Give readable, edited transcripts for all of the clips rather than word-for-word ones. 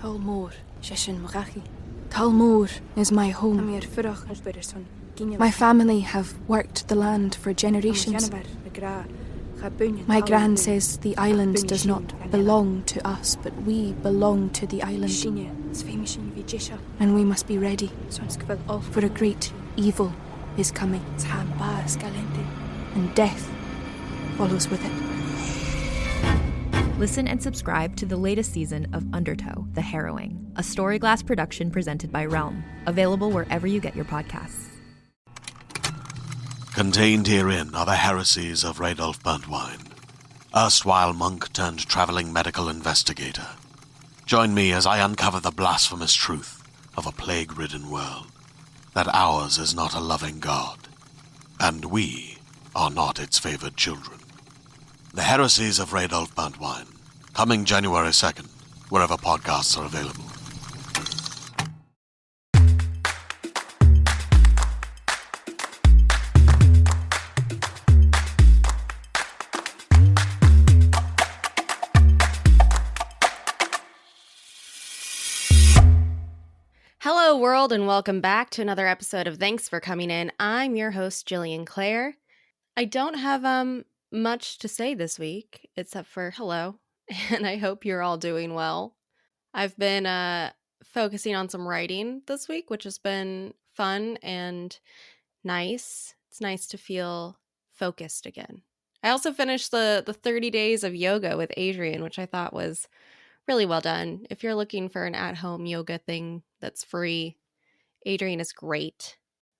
Talmor, Shishin Magachi. Talmor is my home. My family have worked the land for generations. My gran says the island does not belong to us, but we belong to the island. And we must be ready, for a great evil is coming. And death follows with it. Listen and subscribe to the latest season of Undertow, The Harrowing, a Storyglass production presented by Realm, available wherever you get your podcasts. Contained herein are the heresies of Radolf Burntwine, erstwhile monk turned traveling medical investigator. Join me as I uncover the blasphemous truth of a plague-ridden world, that ours is not a loving God, and we are not its favored children. The Heresies of Radolf Burntwine, coming January 2nd, wherever podcasts are available. Hello, world, and welcome back to another episode of Thanks for Coming In. I'm your host, Jillian Clare. I don't have much to say this week, except for hello, and I hope you're all doing well. I've been focusing on some writing this week, which has been fun and nice. It's nice to feel focused again. I also finished the 30 days of yoga with Adrian, which I thought was really well done. If you're looking for an at-home yoga thing that's free, Adrian is great.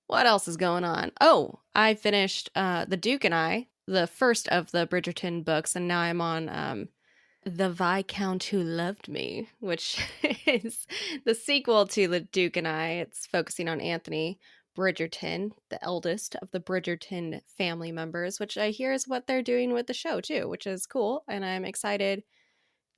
What else is going on? Oh, I finished The Duke and I, the first of the Bridgerton books, and now I'm on The Viscount Who Loved Me, which is the sequel to The Duke and I. It's focusing on Anthony Bridgerton, the eldest of the Bridgerton family members, which I hear is what they're doing with the show too, which is cool, and I'm excited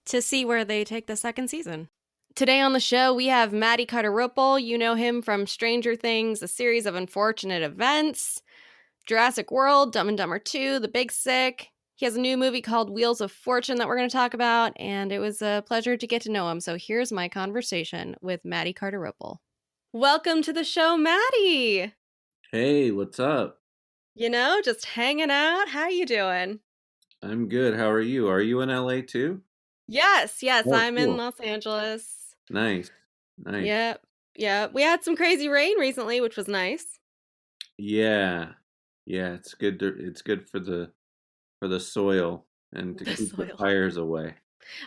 to see where they take the second season. Today on the show, we have Matty Cardarople. You know him from Stranger Things, A Series of Unfortunate Events, Jurassic World, Dumb and Dumber 2, The Big Sick. He has a new movie called Wheels of Fortune that we're going to talk about, and it was a pleasure to get to know him. So here's my conversation with Matty Cardarople. Welcome to the show, Matty! Hey, what's up? You know, just hanging out. How you doing? I'm good. How are you? Are you in LA too? Yes, Oh, I'm in cool. Los Angeles. Nice. Yep. We had some crazy rain recently, which was nice. Yeah. It's good for the soil and to keep the fires away.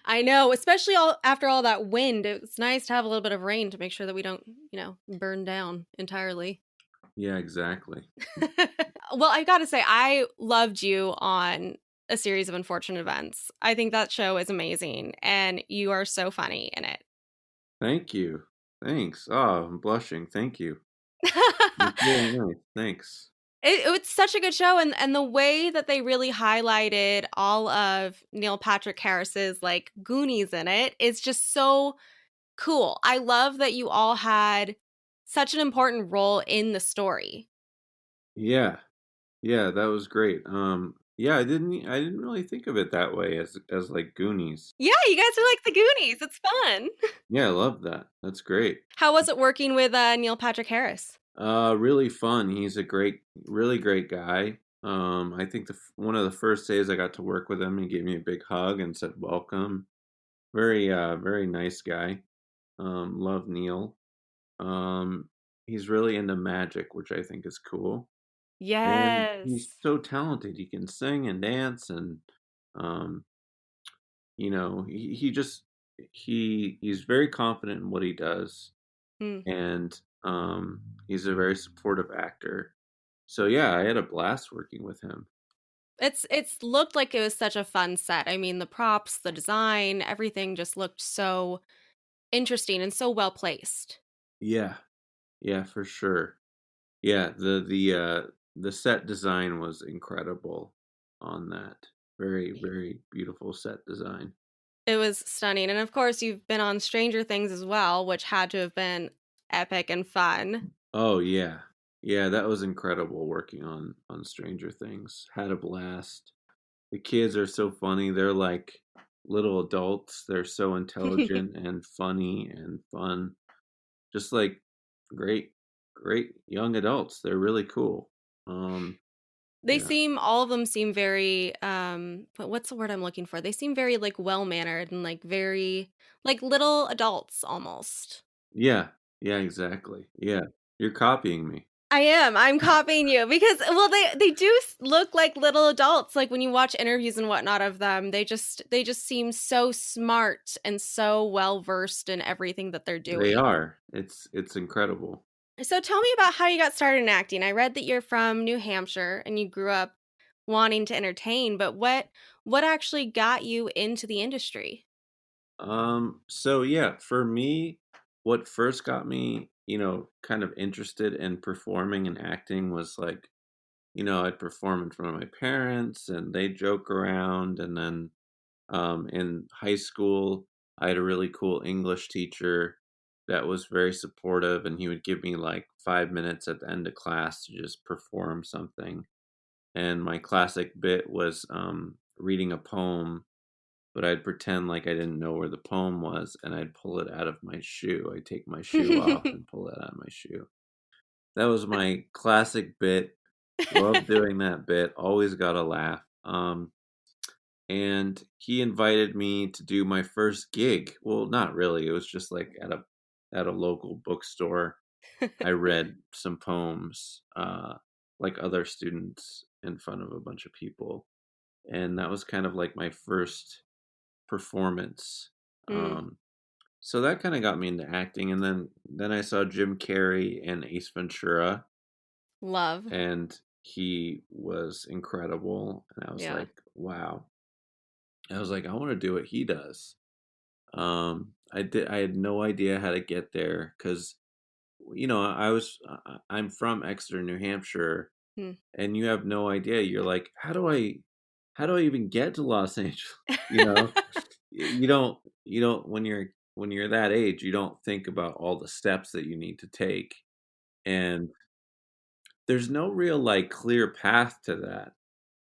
I know, especially after all that wind. It's nice to have a little bit of rain to make sure that we don't, burn down entirely. Yeah, exactly. Well, I got to say, I loved you on A Series of Unfortunate Events. I think that show is amazing, and you are so funny in it. Thank you. Thanks. Oh, I'm blushing. Thank you. It's really nice. Thanks. It's such a good show, and the way that they really highlighted all of Neil Patrick Harris's like Goonies in it is just so cool. I love that you all had such an important role in the story. Yeah, that was great. Yeah, I didn't really think of it that way as like Goonies. Yeah, you guys are like the Goonies. It's fun. Yeah, I love that. That's great. How was it working with Neil Patrick Harris? Really fun. He's a really great guy. I think one of the first days I got to work with him, he gave me a big hug and said welcome. Very nice guy. Love Neil. He's really into magic, which I think is cool. Yes. And he's so talented. He can sing and dance, and he's very confident in what he does. And he's a very supportive actor. So yeah, I had a blast working with him. It's looked like it was such a fun set. I mean, the props, the design, everything just looked so interesting and so well placed. Yeah, for sure. Yeah, the set design was incredible on that. Very beautiful set design. It was stunning. And of course, you've been on Stranger Things as well, which had to have been epic and fun. Oh, yeah. Yeah, that was incredible working on Stranger Things. Had a blast. The kids are so funny. They're like little adults. They're so intelligent and funny and fun. Just like great, great young adults. They're really cool. Yeah. All of them seem very, but what's the word I'm looking for? They seem very like well-mannered and like very like little adults almost. Yeah. Yeah, exactly. Yeah. You're copying me. I am. I'm copying you because well they do look like little adults. Like when you watch interviews and whatnot of them, they just seem so smart and so well versed in everything that they're They doing. are. It's incredible. So tell me about how you got started in acting. I read that you're from New Hampshire and you grew up wanting to entertain, but what actually got you into the industry? So yeah, for me, what first got me, kind of interested in performing and acting was like, I'd perform in front of my parents and they joke around. And then in high school, I had a really cool English teacher that was very supportive, and he would give me like 5 minutes at the end of class to just perform something. And my classic bit was reading a poem, but I'd pretend like I didn't know where the poem was, and I'd pull it out of my shoe. I'd take my shoe off and pull it out of my shoe. That was my classic bit. Love doing that bit. Always got a laugh. And he invited me to do my first gig. Well, not really. It was just like at a local bookstore. I read some poems, like other students in front of a bunch of people, and that was kind of like my first performance. Mm, So that kind of got me into acting, and then I saw Jim Carrey in Ace Ventura, love. and he was incredible, and I was Yeah. like, wow. I was like, I want to do what he does. I had no idea how to get there because I'm from Exeter, New Hampshire, Hmm. and you have no idea. You're like, how do I even get to Los Angeles? You know, you don't when you're that age, you don't think about all the steps that you need to take, and there's no real like clear path to that.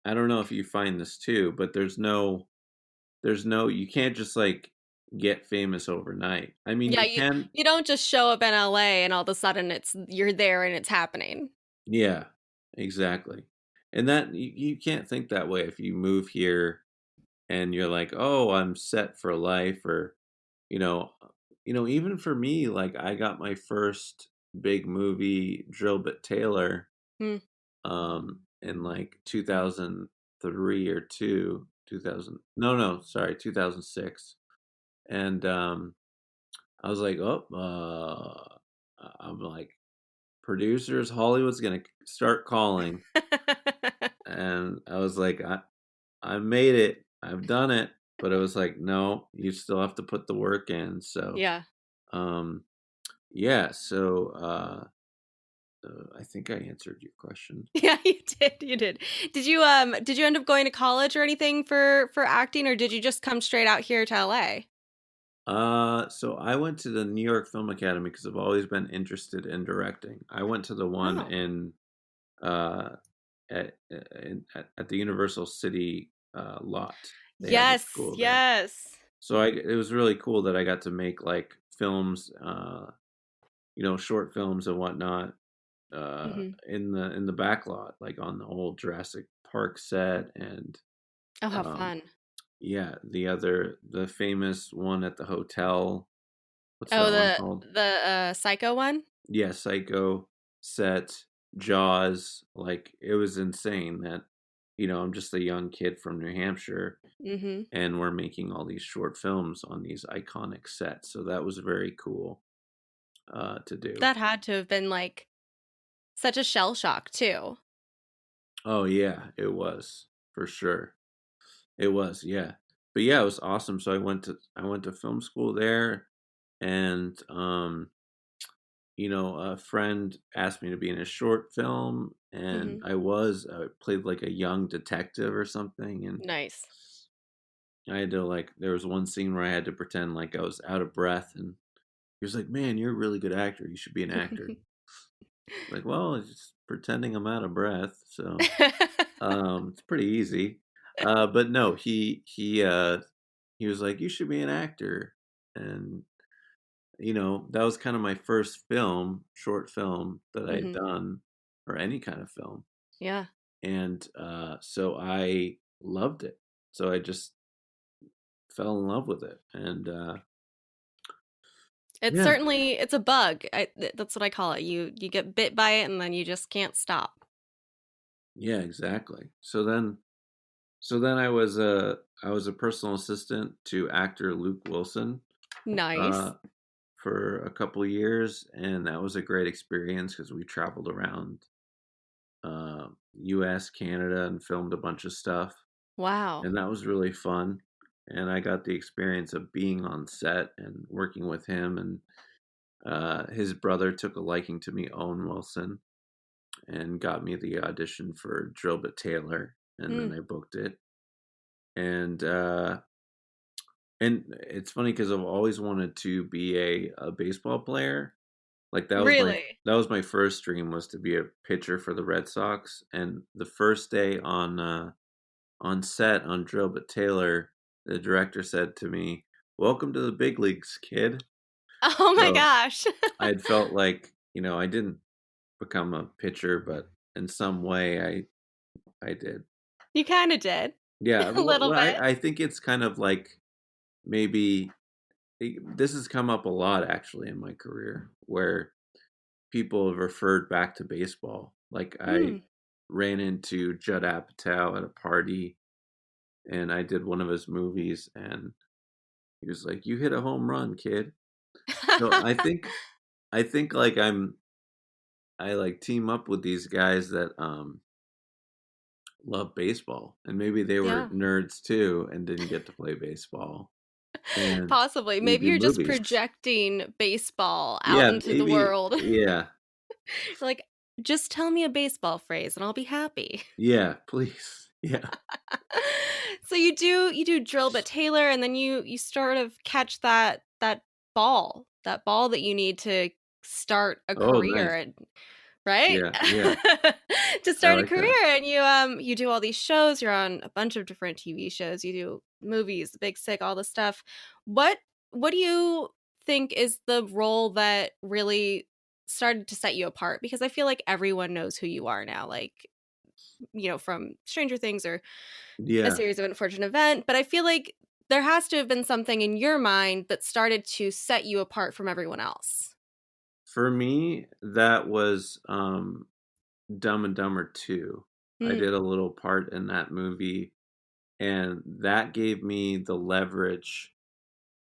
I don't know if you find this too, but there's no you can't just like get famous overnight. I mean, Yeah, you you can. you don't just show up in LA and all of a sudden you're there and it's happening. Yeah, exactly. And that you can't think that way if you move here and you're like, "Oh, I'm set for life," or you know, even for me, like I got my first big movie, Drillbit Taylor, Hmm. in like 2003 or 2000. No, no, sorry, 2006. And I was like, "Oh, I'm like, producers, Hollywood's gonna start calling." And I was like, I made it. I've done it. But it was like, no, you still have to put the work in. So, Yeah. um, yeah. So, I think I answered your question. Yeah, you did. You did. Did you end up going to college or anything for acting or did you just come straight out here to LA? So I went to the New York Film Academy because I've always been interested in directing. I went to the one Oh. in uh at the Universal City lot. They have a Yes, school there. yes. So it was really cool that I got to make like films, short films and whatnot, Mhm. in the back lot, like on the old Jurassic Park set, and Oh, how um, fun. yeah, the famous one at the hotel. What's Oh, that one the called? the Psycho one? Yeah, Psycho set, Jaws. Like it was insane that I'm just a young kid from New Hampshire, Mhm. and we're making all these short films on these iconic sets. So that was very cool to do. That had to have been like such a shell shock too. Oh yeah, it was for sure. It was, yeah. But yeah, it was awesome. So I went to film school there, and a friend asked me to be in a short film, and Mhm. I played like a young detective or something, and Nice. I had to like there was one scene where I had to pretend like I was out of breath, and he was like, "Man, you're a really good actor. You should be an actor." Like, well, it's just pretending I'm out of breath, so it's pretty easy. But no, he he was like, "You should be an actor." And that was kind of my first short film that I had done, or any kind of film. Yeah. And so I loved it. So I just fell in love with it. And It's yeah, certainly, it's a bug. That's what I call it. You get bit by it and then you just can't stop. yeah, exactly. So then I was a personal assistant to actor Luke Wilson Nice. uh, for a couple of years, and that was a great experience because we traveled around U.S., Canada, and filmed a bunch of stuff, Wow. and that was really fun. And I got the experience of being on set and working with him, and his brother took a liking to me, Owen Wilson, and got me the audition for Drillbit Taylor, and then Mm. I booked it. And it's funny because I've always wanted to be a baseball player. Like Really? that was my first dream, was to be a pitcher for the Red Sox. And the first day on set on Drill But Taylor, the director said to me, "Welcome to the big leagues, kid." Oh my So gosh. I had felt like, I didn't become a pitcher, but in some way I did. You kind of did. Yeah, A little well, bit. I think it's kind of like, maybe this has come up a lot actually in my career, where people have referred back to baseball. Like, I Mm. ran into Judd Apatow at a party, and I did one of his movies, and he was like, "You hit a home run, kid." So I think like I like team up with these guys that love baseball, and maybe they were Yeah. nerds too and didn't get to play baseball, and Possibly. we Maybe do you're just movies. projecting baseball out Yeah, into the maybe. world. Yeah, Like, just tell me a baseball phrase and I'll be happy. yeah, please. Yeah, So you do drill but Taylor, and then you sort of catch that ball that you need to start a oh, career, nice. and right? Yeah, yeah, To I start a like career, that. and you do all these shows, you're on a bunch of different TV shows, you do movies, The Big Sick, all this stuff. What what do you think is the role that really started to set you apart? Because I feel like everyone knows who you are now, like, from Stranger Things or A Yeah. Series of Unfortunate Event, but I feel like there has to have been something in your mind that started to set you apart from everyone else. For me, that was Dumb and Dumber 2. I Mm. did a little part in that movie, and that gave me the leverage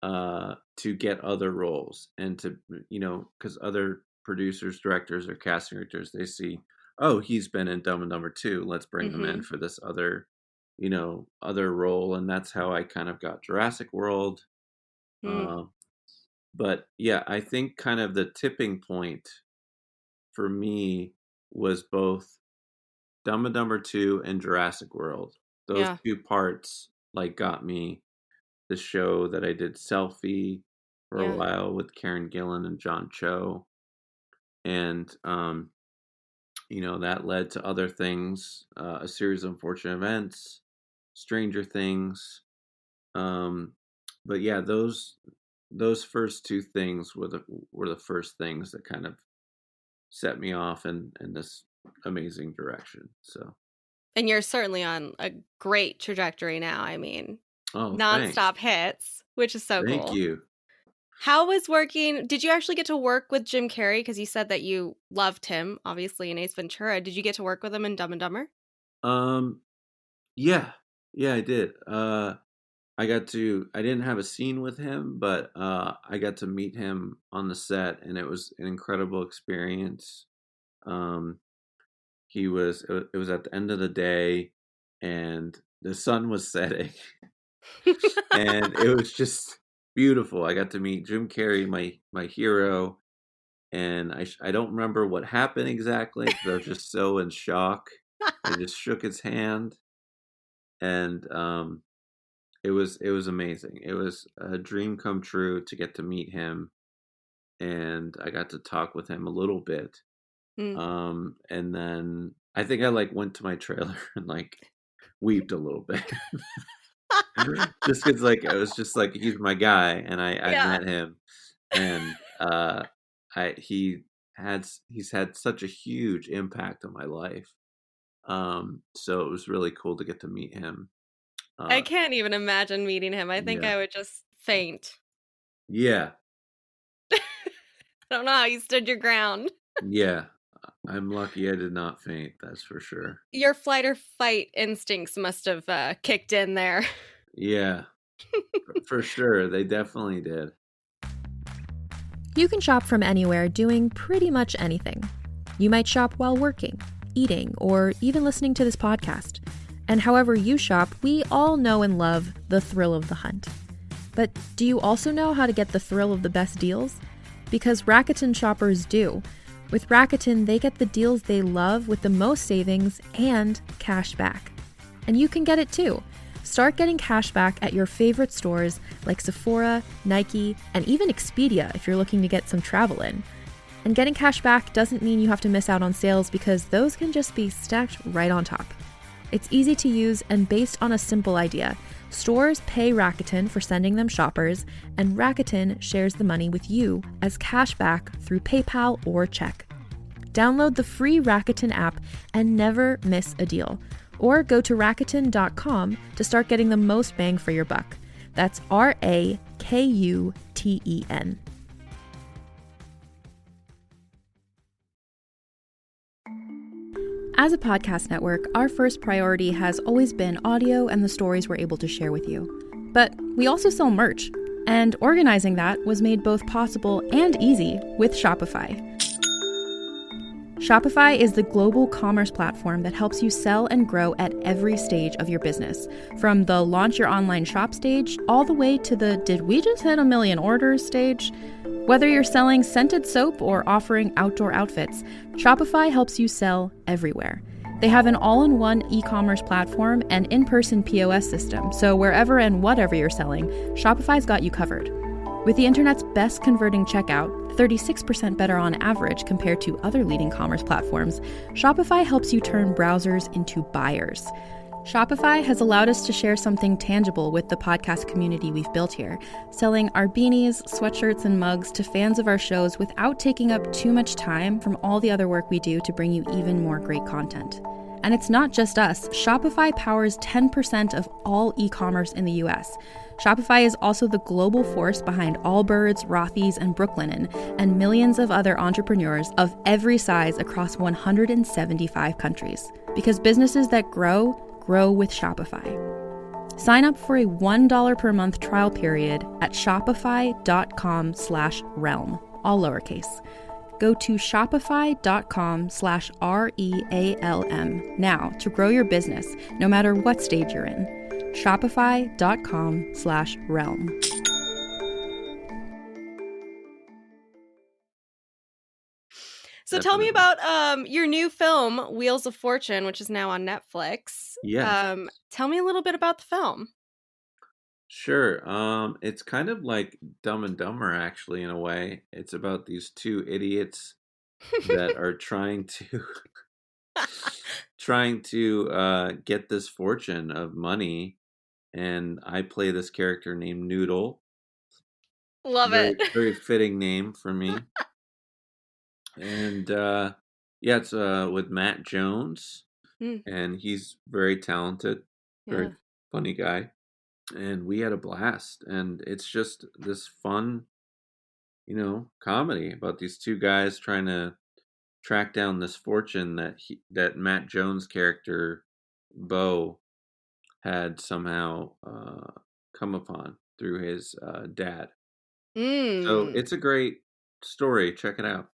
to get other roles, and to, because other producers, directors, or casting directors, they see, oh, he's been in Dumb and Dumber 2. Let's bring him in Mhm. for this other role. And that's how I kind of got Jurassic World. Mm. Uh, but yeah, I think kind of the tipping point for me was both Dumb and Dumber 2 and Jurassic World. Those Yeah. two parts like got me the show that I did, Selfie, for a Yeah. while with Karen Gillan and John Cho. And that led to other things, A Series of Unfortunate Events, Stranger Things. Um but yeah, those first two things were the first things that kind of set me off in this amazing direction. So, And you're certainly on a great trajectory now. I mean, oh, thanks. nonstop hits, which is so Thank cool. you. How was working? Did you actually get to work with Jim Carrey? Because you said that you loved him, obviously, in Ace Ventura. Did you get to work with him in Dumb and Dumber? Um, yeah, yeah, I did. I didn't have a scene with him, but I got to meet him on the set, and it was an incredible experience. Um, it was at the end of the day, and the sun was setting, and it was just beautiful. I got to meet Jim Carrey, my hero, and I don't remember what happened exactly because I was just so in shock. I just shook his hand, and it was amazing. It was a dream come true to get to meet him, and I got to talk with him a little bit. Mm. And then I think I like went to my trailer and like weeped a little bit. Just because, like, I was just like, he's my guy, and I'd Yeah. met him, and he's had such a huge impact on my life. So it was really cool to get to meet him. I Uh, can't even imagine meeting him. I think yeah, I would just faint. yeah, I don't know how you stood your ground. yeah. I'm lucky I did not faint. That's for sure. Your flight or fight instincts must have kicked in there. Yeah, for sure. They definitely did. You can shop from anywhere doing pretty much anything. You might shop while working, eating, or even listening to this podcast. And however you shop, we all know and love the thrill of the hunt. But do you also know how to get the thrill of the best deals? Because Rakuten shoppers do. With Rakuten, they get the deals they love with the most savings and cash back. And you can get it too. Start getting cash back at your favorite stores like Sephora, Nike, and even Expedia if you're looking to get some travel in. And getting cash back doesn't mean you have to miss out on sales because those can just be stacked right on top. It's easy to use and based on a simple idea. Stores pay Rakuten for sending them shoppers, and Rakuten shares the money with you as cash back through PayPal or check. Download the free Rakuten app and never miss a deal. Or go to Rakuten.com to start getting the most bang for your buck. That's Rakuten. As a podcast network, our first priority has always been audio and the stories we're able to share with you. But we also sell merch, and organizing that was made both possible and easy with Shopify. Shopify is the global commerce platform that helps you sell and grow at every stage of your business, from the launch your online shop stage all the way to the did we just hit 1 million orders stage. Whether you're selling scented soap or offering outdoor outfits, Shopify helps you sell everywhere. They have an all-in-one e-commerce platform and in-person POS system, so wherever and whatever you're selling, Shopify's got you covered. With the internet's best converting checkout, 36% better on average compared to other leading commerce platforms, Shopify helps you turn browsers into buyers. Shopify has allowed us to share something tangible with the podcast community we've built here, selling our beanies, sweatshirts, and mugs to fans of our shows without taking up too much time from all the other work we do to bring you even more great content. And it's not just us. Shopify powers 10% of all e-commerce in the US. Shopify is also the global force behind Allbirds, Rothy's, and Brooklinen, and millions of other entrepreneurs of every size across 175 countries. Because businesses that grow with Shopify. Sign up for a $1 per month trial period at shopify.com/realm, all lowercase. Go to shopify.com/REALM now to grow your business, no matter what stage you're in. Shopify.com/realm. So tell me Definitely. about your new film, Wheels of Fortune, which is now on Netflix. Yes. Tell me a little bit about the film. Sure. It's kind of like Dumb and Dumber, actually, in a way. It's about these two idiots that are trying to get this fortune of money, and I play this character named Noodle. Love Very, it. very fitting name for me. And yeah, it's with Matt Jones, Mm, and he's very talented, very yeah. funny guy. And we had a blast, and it's just this fun, comedy about these two guys trying to track down this fortune that Matt Jones' character Bo had somehow come upon through his dad. So Mm. it's a great story. Check it out.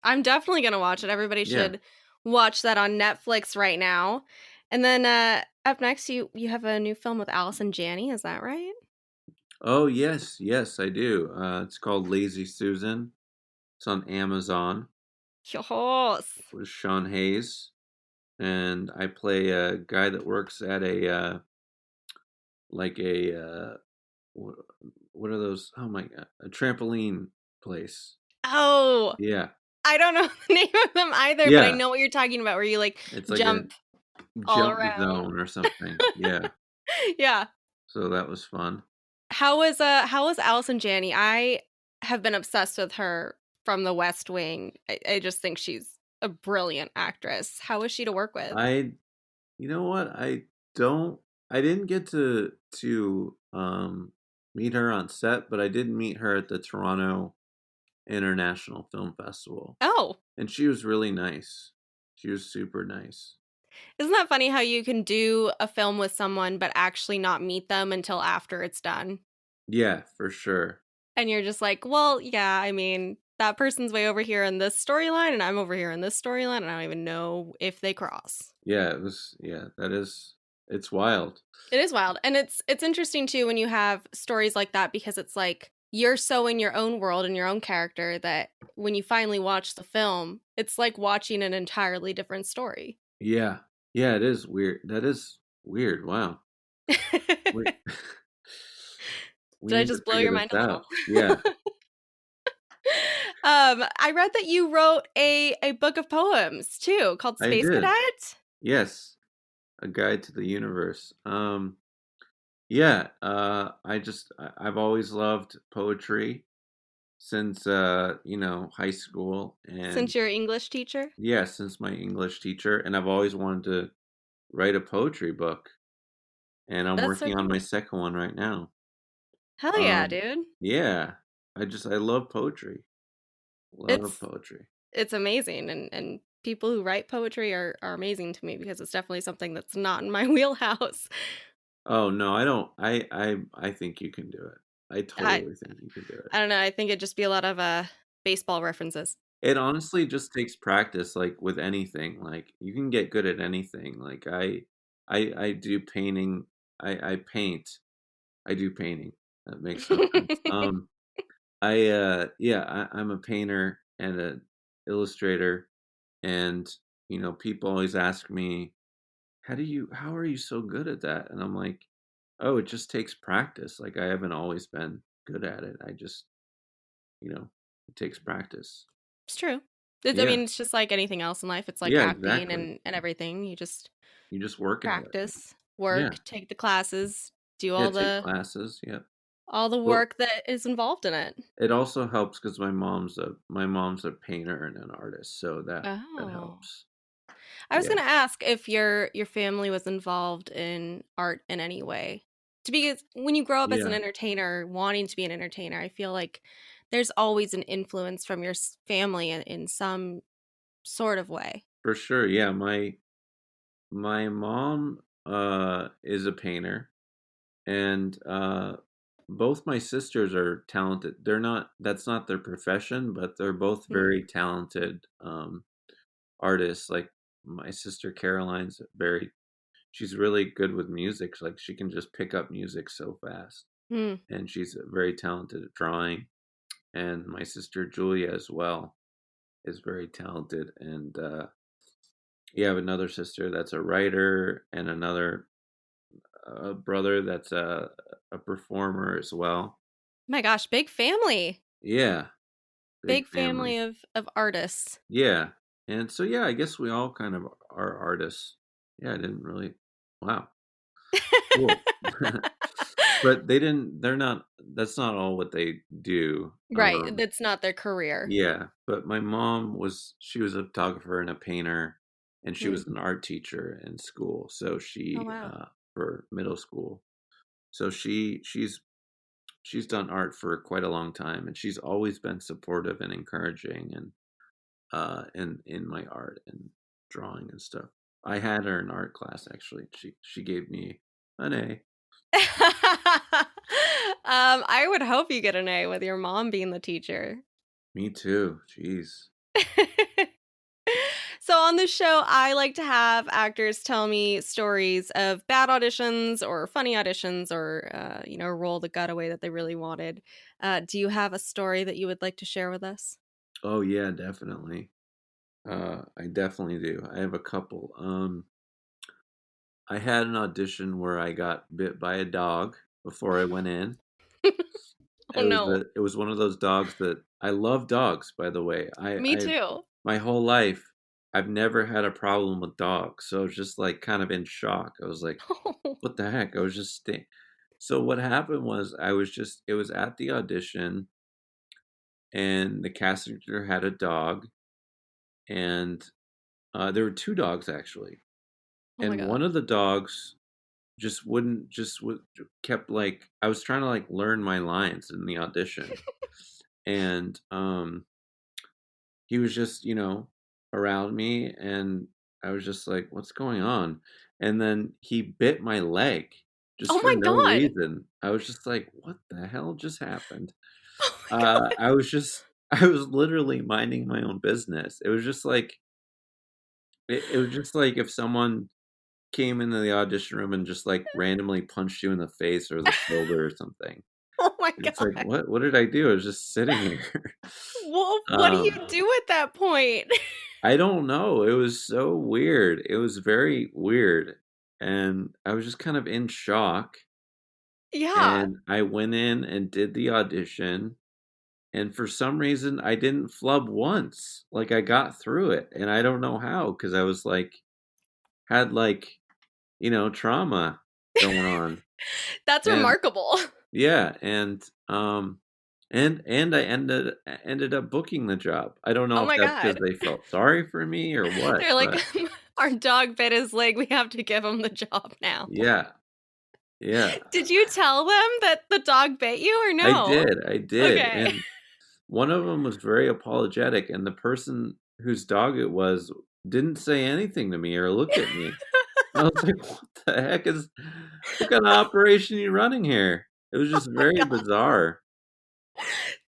I'm definitely gonna watch it. Everybody Yeah. should watch that on Netflix right now. And then up next, you have a new film with Allison Janney. Is that right? Oh yes, yes, I do. It's called Lazy Susan. It's on Amazon Yes. with Sean Hayes, and I play a guy that works at a like a what, what are those? Oh my god, a trampoline place. Oh, Yeah, I don't know the name of them either, but I yeah. know what you're talking about, where you like It's like a jump all jump around. zone or something. Yeah, Yeah. So that was fun. How was Allison Janney? I have been obsessed with her from The West Wing. I just think she's a brilliant actress. How was she to work with? You know what? Don't, I didn't get to meet her on set, but I did meet her at the Toronto International Film Festival. Oh, And she was really nice. She was super nice. isn't that funny how you can do a film with someone but actually not meet them until after it's done? Yeah, for sure. And you're just like, well, yeah, I mean, that person's way over here in this storyline, and I'm over here in this storyline, and I don't even know if they cross. Yeah, it's wild. It is wild. And it's interesting too when you have stories like that, because it's like you're so in your own world and your own character that when you finally watch the film, it's like watching an entirely different story. Yeah. Yeah, it is weird. That is weird. Wow. We, we Did I need to just blow figure your mind this a out. little? Yeah. I read that you wrote a book of poems too called I Space did. Cadet. Yes. A Guide to the Universe. Yeah, I've always loved poetry since high school, and Since you're an English teacher? yeah, since my English teacher, and I've always wanted to write a poetry book, and I'm That's so working on my cool. second one right now. Hell yeah, Um dude. yeah, I love poetry. Love It's poetry. it's amazing, and people who write poetry are amazing to me because it's definitely something that's not in my wheelhouse. Oh no, I don't. I think you can do it. I I totally think you can do it. I don't know, I think it'd just be a lot of baseball references. It honestly just takes practice, like with anything. Like you can get good at anything. Like I do painting. I paint. I do painting. That makes no sense. I'm a painter and an illustrator, and people always ask me, how are you so good at that? And I'm like, oh, it just takes practice. Like I haven't always been good at it. I just, it takes practice. It's true. I Yeah. mean, it's just like anything else in life. It's like Yeah, acting exactly. and everything. You just You just work at it. practice, Yeah. work, take the classes, do Yeah, take classes. Yeah. all the Well, work that is involved in it. it also helps because my mom's a painter and an artist, so that Oh. helps. I was Yeah, gonna ask if your family was involved in art in any way. Because when you grow up as an yeah, entertainer, wanting to be an entertainer, I feel like there's always an influence from your family in some sort of way. for sure. Yeah, my mom is a painter, and both my sisters are talented. They're not That's not their profession, but they're both Hmm. very talented artists. Like my sister Caroline's she's really good with music. Like she can just pick up music so fast. Hmm. And she's very talented at drawing. And my sister Julia as well is very talented. And you have another sister that's a writer, and another brother that's a performer as well. My gosh, big family. Yeah, big Big family. family of artists. Yeah, and so yeah, I guess we all kind of are artists. Yeah, I didn't really. Wow, cool. But they're not. That's not all what they do. Right. That's not their career. Yeah, but my mom she was a photographer and a painter, and she Hmm. was an art teacher in school. So Oh wow. for middle school. So she's done art for quite a long time, and she's always been supportive and encouraging, and in my art and drawing and stuff. I had her in art class actually. She gave me an A. I would hope you get an A with your mom being the teacher. Me too. Jeez. So on this show, I like to have actors tell me stories of bad auditions or funny auditions or, a role that got away that they really wanted. Do you have a story that you would like to share with us? Oh yeah, definitely. I definitely do. I have a couple. I had an audition where I got bit by a dog before I went in. Oh no. It was one of those dogs that I love dogs, by the way. Me too. My whole life I've never had a problem with dogs. So I was just like kind of in shock. I was like, what the heck? I was just So what happened was it was at the audition, and the casting director had a dog, and there were two dogs actually, Oh my and god. one of the dogs just wouldn't just would kept like I was trying to like learn my lines in the audition, and he was just around me, and I was just like, what's going on? And then he bit my leg just Oh for my no god. reason. I was just like, what the hell just happened? Oh my god. I was just I was literally minding my own business. It was just like it was just like if someone came into the audition room and just like randomly punched you in the face or the shoulder or something. Oh my It's like, god. what did I do? I was just sitting here. Well, what do you um do at that point? I don't know. It was so weird. It was very weird. And I was just kind of in shock. Yeah. And I went in and did the audition. And for some reason, I didn't flub once. Like I got through it. And I don't know how, because I was like, had like, trauma going on. That's And remarkable. yeah. And I ended up booking the job. I don't Oh know if my that's because god. they felt sorry for me or what, They're like, but our dog bit his leg. We have to give him the job now. yeah. Yeah. Did you tell them that the dog bit you or no? I did, Okay. and one of them was very apologetic, and the person whose dog it was didn't say anything to me or look at me. I was like, "What the heck is what kind of operation are you running here?" It was Oh just my very god. bizarre.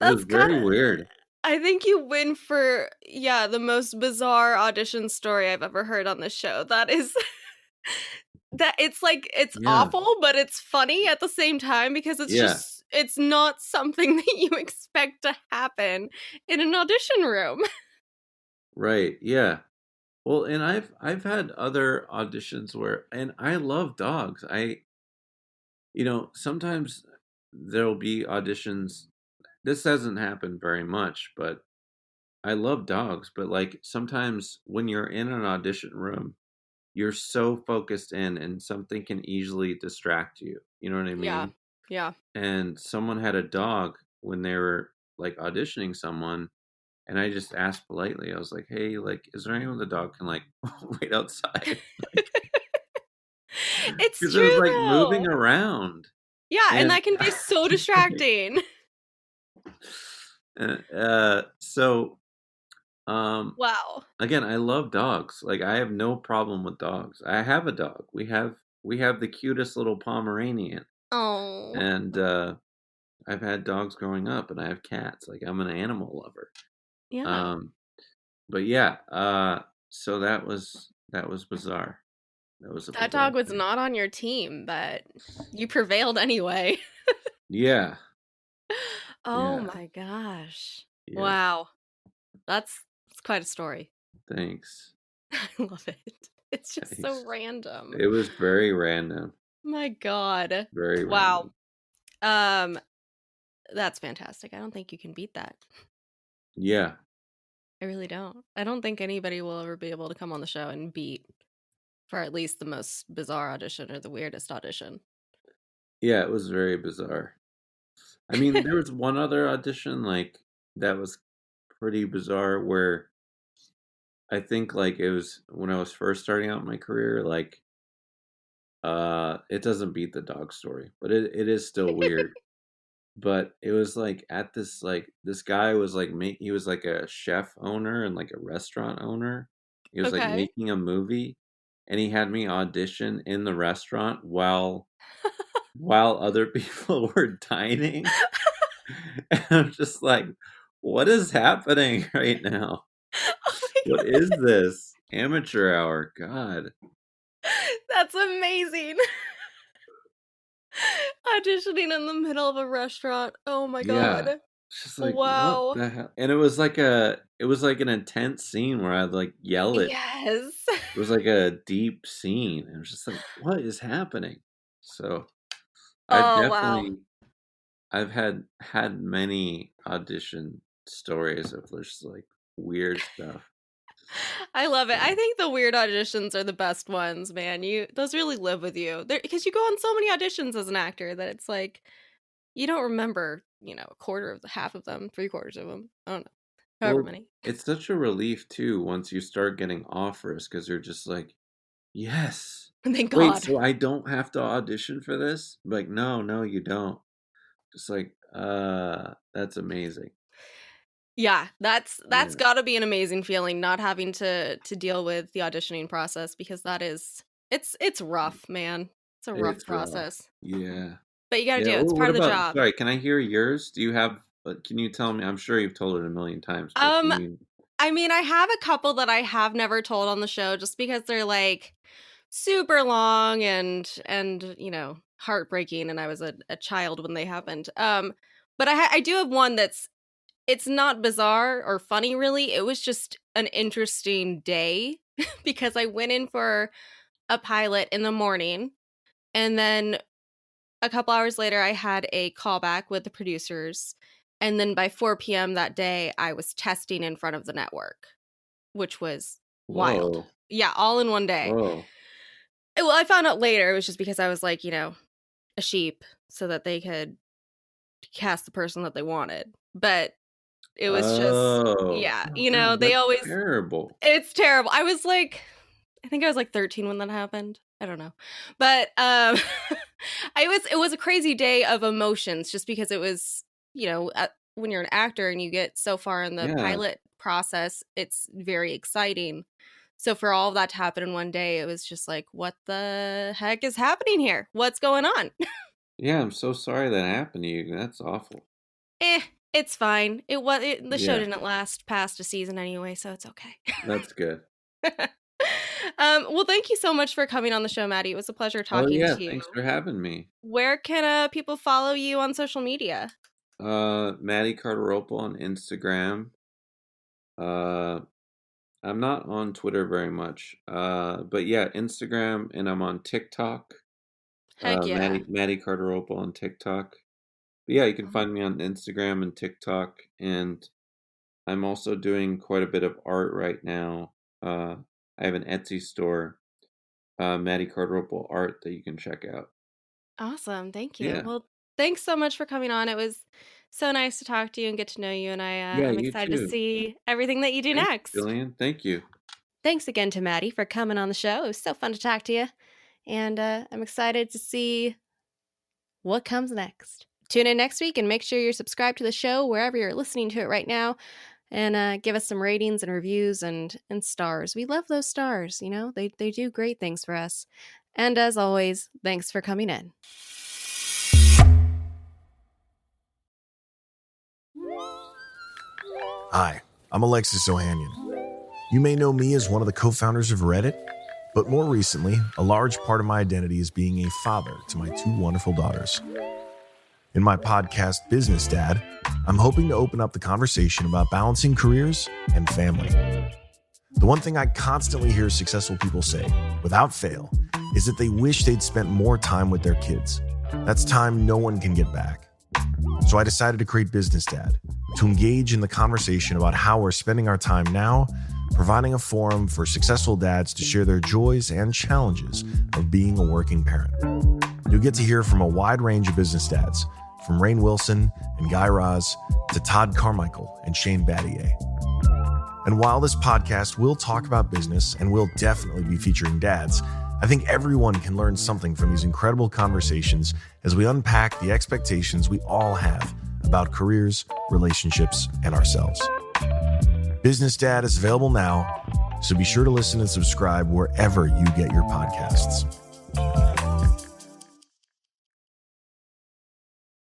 It was That's kind very of. weird. I think you win for, yeah, the most bizarre audition story I've ever heard on this show. That is that it's like it's Yeah, awful, but it's funny at the same time because yeah, it's not something that you expect to happen in an audition room. right, yeah. Well, and I've had other auditions where and I love dogs. Sometimes there'll be auditions. This hasn't happened very much, but I love dogs. But like sometimes when you're in an audition room, you're so focused in and something can easily distract you. You know what I Yeah. mean? Yeah. And someone had a dog when they were like auditioning someone. And I just asked politely, I was like, hey, like, is there anyone the dog can like wait outside? It's Because it was true like though. moving around. Yeah, and And that can be so distracting. so Um, Wow. again, I love dogs. Like I have no problem with dogs. I have a dog. We have the cutest little Pomeranian, Oh. and I've had dogs growing up, and I have cats. Like I'm an animal lover. Yeah. Um, but yeah, so that was bizarre. That was a That bizarre dog was thing. not on your team, but you prevailed anyway. Yeah, Oh yeah, my gosh. yeah. Wow. That's quite a story. Thanks. I love it. It's just so Thanks. random. It was very random. My god. Very Wow. random. Um, that's fantastic. I don't think you can beat that. Yeah, I really don't. I don't think anybody will ever be able to come on the show and beat for at least the most bizarre audition or the weirdest audition. yeah. It was very bizarre. I mean, there was one other audition like that was pretty bizarre where I think like it was when I was first starting out my career, like it doesn't beat the dog story, but it is still weird. But it was like at this guy was like he was like a chef owner and like a restaurant owner. He was like Okay. making a movie and he had me audition in the restaurant while other people were dining. And I'm just like, what is happening right now? Oh my What god. is this? Amateur hour. God. That's amazing. Auditioning in the middle of a restaurant. Oh my Yeah. god. It's just like, what Wow. the hell? And it was like an intense scene where I'd like yell it. Yes. It was like a deep scene. And it was just like, what is happening? So I've Oh wow. definitely I've had many audition stories of just like weird stuff. I love it. I think the weird auditions are the best ones, man. Those really live with you. Because you go on so many auditions as an actor that it's like you don't remember, a quarter of half of them, 3/4 of them. I don't know. However Well, many. it's such a relief too once you start getting offers because you're just like, yes. Thank Wait, God. so I don't have to audition for this? Like, no, you don't. Just like, that's amazing. Yeah, that's Yeah. got to be an amazing feeling, not having to deal with the auditioning process, because that is it's rough, man. It's a rough It's rough. process. Yeah. But you got to Yeah. do it. It's Well, part what of the about, job. sorry, can I hear yours? Do you have, can you tell me? I'm sure you've told it a million times, but can you? I mean, I have a couple that I have never told on the show just because they're like super long and heartbreaking, and I was a child when they happened. But I do have one it's not bizarre or funny really. It was just an interesting day because I went in for a pilot in the morning, and then a couple hours later I had a callback with the producers, and then by 4 p.m. that day I was testing in front of the network, which was wild. Whoa. Yeah, all in one day. Whoa. Well, I found out later it was just because I was like, a sheep so that they could cast the person that they wanted. But it was just, yeah, God, they that's always, terrible. it's terrible. I think I was like 13 when that happened. I don't know. But it was a crazy day of emotions just because it was, when you're an actor and you get so far in the pilot process, it's very exciting. So for all of that to happen in one day, it was just like, what the heck is happening here? What's going on? Yeah, I'm so sorry that happened to you. That's awful. It's fine. The show Yeah. didn't last past a season anyway, so it's okay. That's good. Well, thank you so much for coming on the show, Matty. It was a pleasure talking to you. Thanks for having me. Where can people follow you on social media? Matty Cardarople on Instagram. I'm not on Twitter very much. But yeah, Instagram, and I'm on TikTok. Heck yeah. Matty Cardarople on TikTok. But yeah, you can find me on Instagram and TikTok, and I'm also doing quite a bit of art right now. I have an Etsy store, Matty Cardarople Art, that you can check out. Awesome. Thank you. Yeah. Well, thanks so much for coming on. It was so nice to talk to you and get to know you, and Yeah, I'm you excited too. to see everything that you do Thanks, next. Jillian. Thank you. Thanks again to Matty for coming on the show. It was so fun to talk to you, and I'm excited to see what comes next. Tune in next week and make sure you're subscribed to the show wherever you're listening to it right now, and give us some ratings and reviews and stars. We love those stars, they do great things for us. And as always, thanks for coming in. Hi, I'm Alexis Ohanian. You may know me as one of the co-founders of Reddit, but more recently, a large part of my identity is being a father to my 2 wonderful daughters. In my podcast, Business Dad, I'm hoping to open up the conversation about balancing careers and family. The one thing I constantly hear successful people say, without fail, is that they wish they'd spent more time with their kids. That's time no one can get back. So I decided to create Business Dad to engage in the conversation about how we're spending our time now, providing a forum for successful dads to share their joys and challenges of being a working parent. You'll get to hear from a wide range of business dads, from Rainn Wilson and Guy Raz to Todd Carmichael and Shane Battier. And while this podcast will talk about business and will definitely be featuring dads, I think everyone can learn something from these incredible conversations as we unpack the expectations we all have about careers, relationships, and ourselves. Business Dad is available now, so be sure to listen and subscribe wherever you get your podcasts.